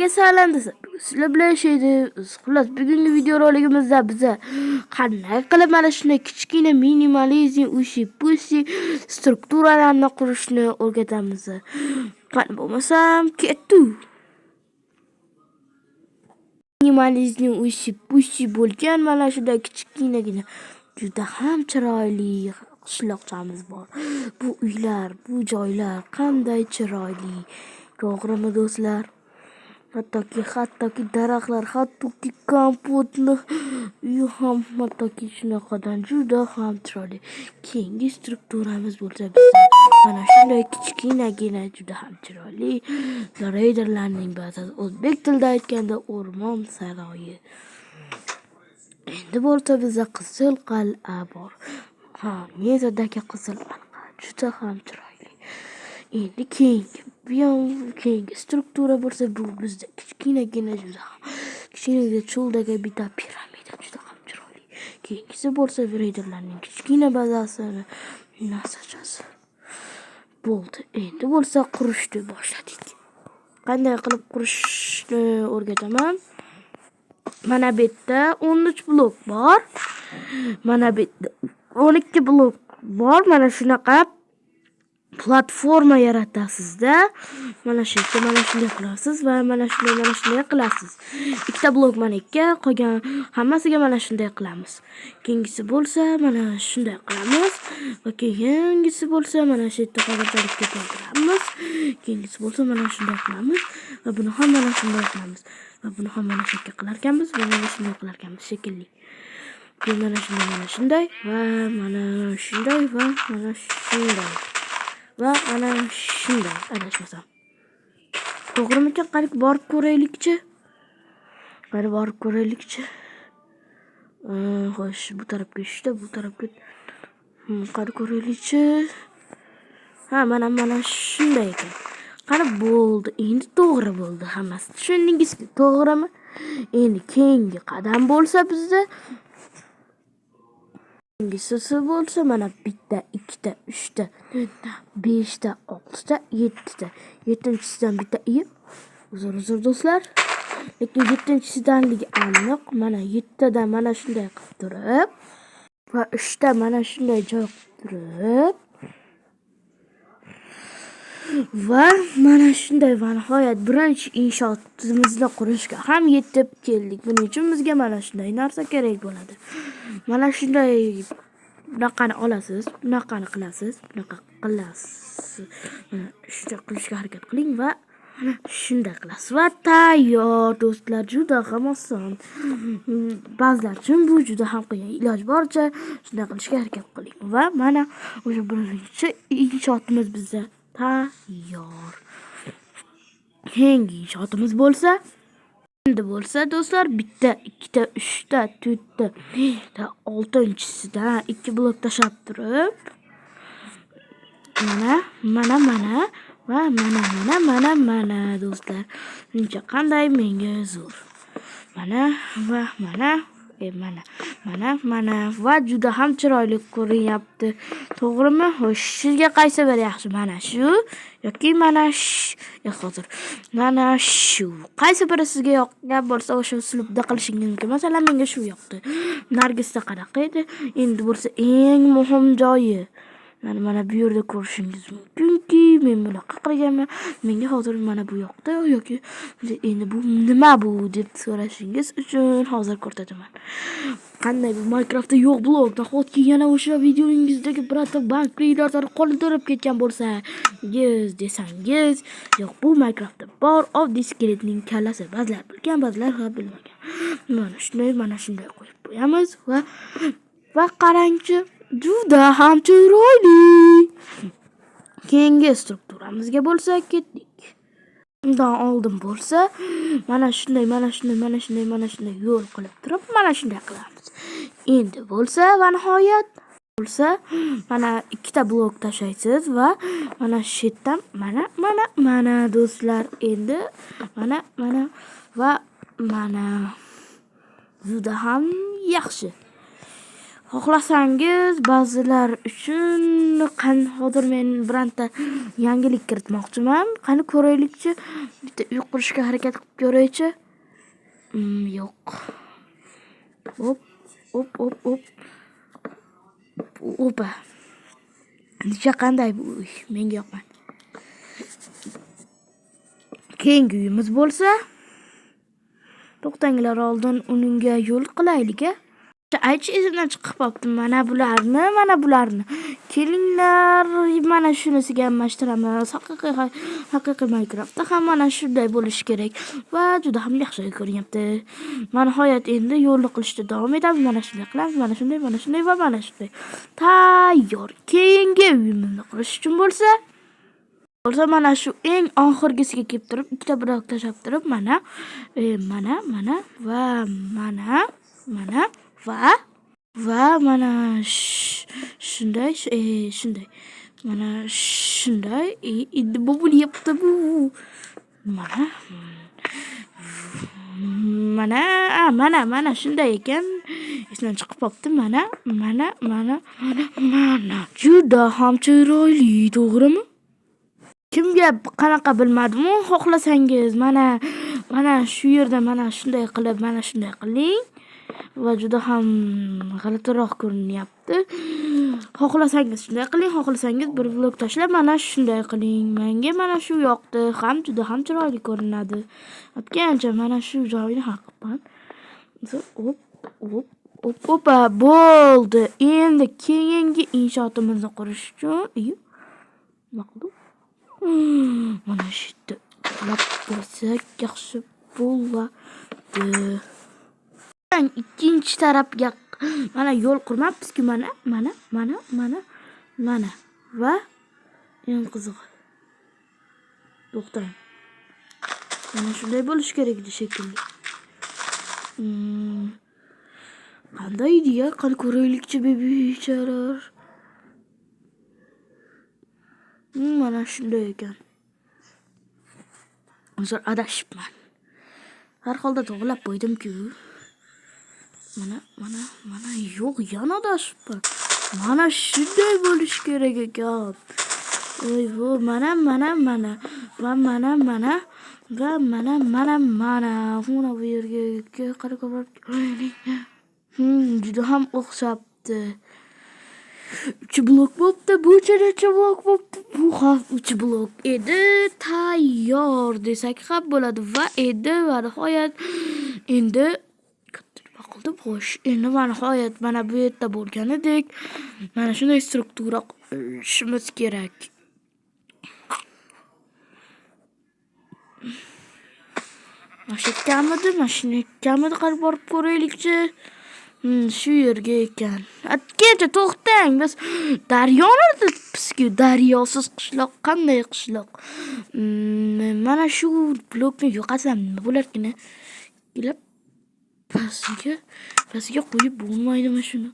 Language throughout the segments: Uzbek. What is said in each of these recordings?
kanalga salom desa, sizlar bilan yashaydi. Xullas, bugungi video roligimizda biza qanday qilib mana shunday kichkina minimalizm, ushi-pushi strukturalarni qurishni o'rgatamiz. Qani bo'lmasam, ketdi. Minimalizm, ushi-pushi bo'lgan mana shunday kichkinagina juda ham chiroyli qishloqchamiz bor. Bu uylar, bu joylar qanday chiroyli. To'g'rimi do'stlar? Hattoki daraxtlar, hattoki kompotni uyi ham hattoki shunaqadan juda ham chiroyli. Keyingi strukturamiz bo'lsa bizda mana shunday kichkinagina juda ham chiroyli reyderlarning bazasi. O'zbek tilida aytganda o'rmon saroyi. Endi bo'lsa bizda Qizil qal'a bor. Mezadagi Qizil qal'a juda ham chiroyli. Endi keyingi struktura bo'lsa bu bizda kichkinagina juda ham kichkinagina cho'ldagi bitta piramida juda ham chiroyli. Keyingisi bo'lsa reyderlarning kichkina bazasini nasachasi. Bo'ldi. Endi bo'lsa qurishni boshladik. Qanday qilib qurishni o'rgataman. Mana bu yerda 13 blok bor. Mana bu yerda 12 blok bor. Mana shunaqa platforma yaratasizda. Mana shu yerda mana shunday qilasiz va mana shunday qilasiz. Ikkita blok meniki, qolgan hammasiga mana shunday qilamiz. Keyingisi bo'lsa mana shunday qilamiz va keyingisi bo'lsa mana shu yerda qog'ozlarga keltiramiz. Keyingisi bo'lsa mana shunday qilamiz va buni ham mana shunday qilamiz. Va buni ham mana shunday qilar ekanmiz va mana shunday qilar ekanmiz shekilli. Mana shunday va mana shunday va mana shunday. Va mana shunday adashmasam. To'g'rimikan? Qarib borib ko'raylikchi. Xo'sh, bu tarafga ishda, bu tarafga qarib ko'raylikchi. Mana shunday ekan. Qarib bo'ldi. Endi to'g'ri bo'ldi hammasi. Tushundingizmi? To'g'rimi? Endi keyingi qadam bo'lsa bizda keyingisi bo'lsa mana bitta, ikkita, uchta, to'rtta, beshta, oltita, yettita. Yettinchisidan bitta uzr do'stlar. Lekin yettinchisidanligi aniq. Mana 7tadan mana shunday qilib turib va 3ta mana shunday joy qilib turib va mana shunday va nihoyat birinchi inshootimizni qurishga ham yetib keldik. Buning uchun bizga mana shunday narsa kerak bo'ladi. Mana shunday bunaqani olasiz, bunaqani qilasiz, bunaqa qilasiz. Mana shunday qilishga harakat qiling va mana shunday qilasiz va tayyor do'stlar. Juda ham oson. Ba'zilar uchun bu juda ham qiyin. Iloj boricha shunday qilishga harakat qiling va mana o'sha birinchi inshootimiz bizda tayyor. Keyingi inshootimiz bo'lsa, endi bo'lsa do'stlar bitta, ikkita, uchta, to'rtta, beshta, oltinchisidan 2 blok tashlab turib mana va mana do'stlar. Shuncha qanday menga zo'r. Mana va mana va juda ham chiroyli ko'rinyapti. To'g'rimi? Xo'sh, sizga qaysi biri yaxshi? Mana shu yoki mana shu? Hozir mana shu. Qaysi biri sizga yoqqan bo'lsa, o'sha uslubda qilishingiz mumkin. Masalan, menga shu yoqdi. Nargisda qanaqa edi? Endi bo'lsa eng muhim joyi. Mana bu yerda ko'rishingiz mumkinki, men bunaqa qilganman. Menga hozir mana bu yoqdi yoki endi bu nima bu deb so'rashingiz uchun hozir ko'rsataman. Qanday bu Minecraftda yo'q blok, nahotki yana o'sha videoingizdagi birorta banklar qoldirib ketgan bo'lsa, desangiz, yo'q, bu Minecraftda bor, oddiy skeletning kallasi. Ba'zilar bilgan, ba'zilar ham bilmagan. Mana shunday qo'yib qo'yamiz va qarangchi, juda ham chiroyli. Keyingi strukturamizga bo'lsa ketdik. Undan oldin bo'lsa mana shunday yo'l qilib turib mana shunday qilamiz. Endi bo'lsa va nihoyat bo'lsa mana ikkita blok tashlaysiz va mana shu yerdan mana do'stlar. Endi mana va mana juda ham yaxshi. Xohlasangiz ba'zilar uchun hozir men birorta yangilik kiritmoqchiman. Qani ko'raylikchi. Bitta uy qurishga harakat qilib ko'raychi. Yo'q. Hop, hop, hop, hop. Opa. Qanday bu uy? Menga yoqmadi. Keyingi uyimiz bo'lsa, to'xtanglar, oldin uningga yo'l qilaylik-a. Aychi esimdan chiqib qolibdi. Mana bularni. Kelinglar, mana shunisiga almashtiramiz. Haqiqiy Minecraftda ham mana shunday bo'lishi kerak va juda ham yaxshi ko'rinyapti. Mana nihoyat endi yo'lni qilishda davom etamiz. Mana shunday qilamiz, mana shunday va mana shunday. Tayyor. Keyingi uyimizni qurish uchun bo'lsa mana shu eng oxirgisiga kelib turib, ikkita blok tashlab turib, mana va mana shunday. Mana shunday. Endi bu bo'lyapti bu. Mana shunday ekan. Esdan chiqib qolibdi. Mana. Juda ham chiroyli, to'g'rimi? Kimga qanaqa bilmadim-u, xohlasangiz mana shu yerda mana shunday qilib, mana shunday qiling va juda ham g'alatiroq ko'rinyapti. Xohlasangiz shunday qiling, xohlasangiz bir blok tashlab mana shunday qiling. Menga mana shu yoqdi, ham juda ham chiroyli ko'rinadi. O'tgancha mana shu joyni hal qilib. Opa, bo'ldi. Endi keyingi inshootimizni qurish uchun maqulmi? Mana shu yerda qilib qo'ysak yaxshi bo'ladi. Ikkinchi tarafga mana yo'l qurmabmiz-ku, mana va eng qizig'i. To'xtang. Mana shunday bo'lish kerak edi shekilli. Qanday edi-ya? Qani ko'raylikchi bebichalar. Mana shunday ekan. Hozir adashibman. Har holda to'g'rilab qo'ydim-ku. Mana yo'q, yana adashibman. Mana shunday bo'lish kerak ekan. Voy, mana va mana. Mana bu yerga qarab qo'yaylik. Juda ham o'xshabdi. 3 blok bo'pti, bu 3 blok bo'pti. Bu ham 3 blok edi. Tayyor desak ham bo'ladi va nihoyat endi qildim xo'sh. Endi nihoyat mana bu yerda bo'lgan edik. Mana shunday struktura qurishimiz kerak. Mashina kamidi qarab borib ko'raylikchi. Shu yerga ekan. Atkencha to'xtang, biz daryoni o'tibmiz-ku. Daryosiz qishloq qanday qishloq? Mana shu blokni yo'qatsam nima bo'larkin? Kelib pastiga qo'yib bo'lmaydimi shuni?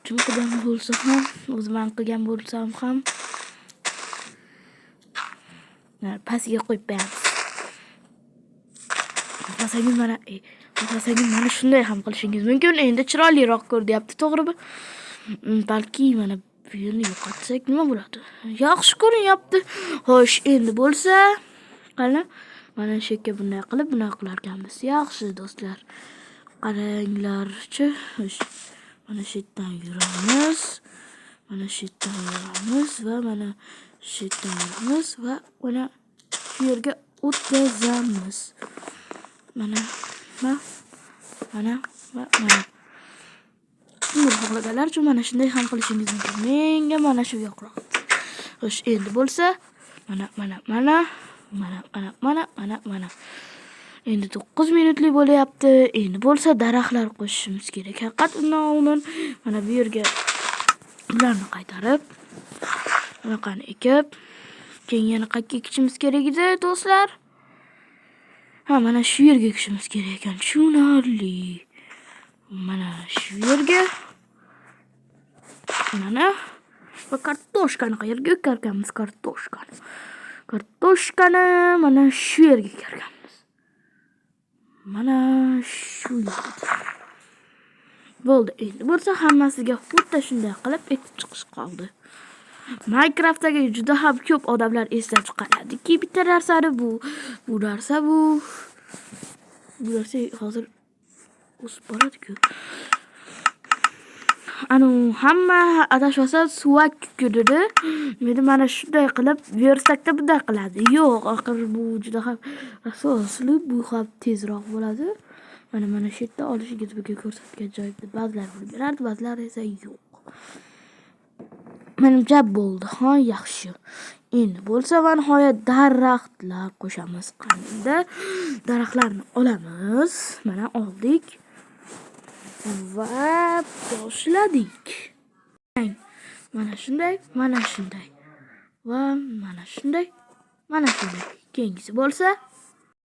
Kim qilgan bo'lsa ham, o'zim qilgan bo'lsam ham pastiga qo'yib beramiz. Xohlasangiz mana shunday ham qilishingiz mumkin. Endi chiroyliroq ko'ryapti, to'g'rimi? Balki mana bu yerni yo'qotsak nima bo'ladi? Yaxshi ko'rinyapti. Xo'sh, endi bo'lsa, qani mana shu yerga bunday qilib qilar ekanmiz. Yaxshi do'stlar. Qaranglarchi. Mana shu yerdan yuramiz. Mana shu yerdan yuramiz va mana shu yerdan yuramiz va mana shu yerga o'tkazamiz. Mana. Xohlaganlarcha mana shunday ham qilishingiz mumkin. Menga mana shu yoqroq. Xo'sh, endi bo'lsa, mana. Endi 9 minutlik bo'lyapti. Endi bo'lsa daraxtlar qo'shishimiz kerak. Faqat undan oldin mana bu yerga ularni qaytarib, bunaqani ekib, keyin yana qayerga ekishimiz kerak edi, do'stlar? Mana shu yerga ekishimiz kerak ekan. Tushunarli. Mana shu yerga. Mana va kartoshkani qayerga ekarkanmiz? Kartoshkani mana shu yerga ekarkanmiz. Mana shu yerga. Bo'ldi. Endi bo'lsa hammasiga xuddi shunday qilib ekib chiqish qoldi. Minecraftdagi juda ham ko'p odamlar esdan chiqaradiki, bitta narsani bu narsa hozir o'sib boradi-ku. Hamma adashmasa suvak kunini meni mana shunday qilib versakda bunday qiladi. Yo'q, axir bu juda ham asosli, bu ham tezroq bo'ladi. Mana shu yerda olishingiz mumkin ko'rsatgan joyimda ba'zilar bo'lib berardi, ba'zilar esa yo'q. Menimcha bo'ldi. Yaxshi. Endi bo'lsa va nihoyat daraxtlar qo'shamiz. Qanday daraxtlarni olamiz. Mana oldik. Va boshladik. Mana shunday. Va mana shunday.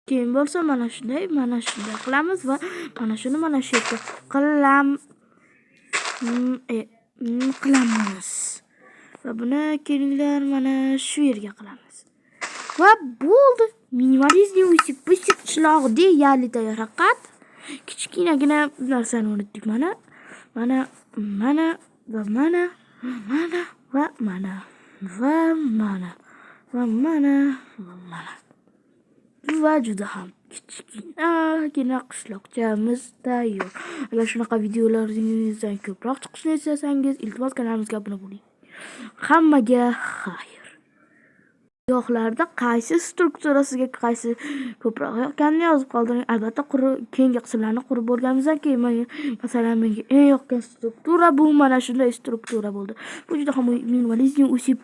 Keyin bo'lsa mana shunday qilamiz va mana shuni mana shu yerga qilamiz. Va buni kelinglar mana shu yerga qilamiz. Va bo'ldi. Minimalizm o'sib qishloq deyali tayyor faqat. Kichkinagina narsani unutdik. Mana va juda ham kichkinagina qishloqchamiz tayyor. Agar shunaqa videolaringizdan ko'proq chiqishini istasangiz, iltimos kanalimizga obuna bo'ling. Hammaga xayr. Giyohlarda qaysi strukturasiga qaysi ko'proq yoqqanini yozib qoldiring. Albatta keyingi qismlarni qurib bo'lganimizdan keyin masalan menga eng yoqqan struktura bu mana shunday struktura bo'ldi. Bu juda ham minimalizm o'sib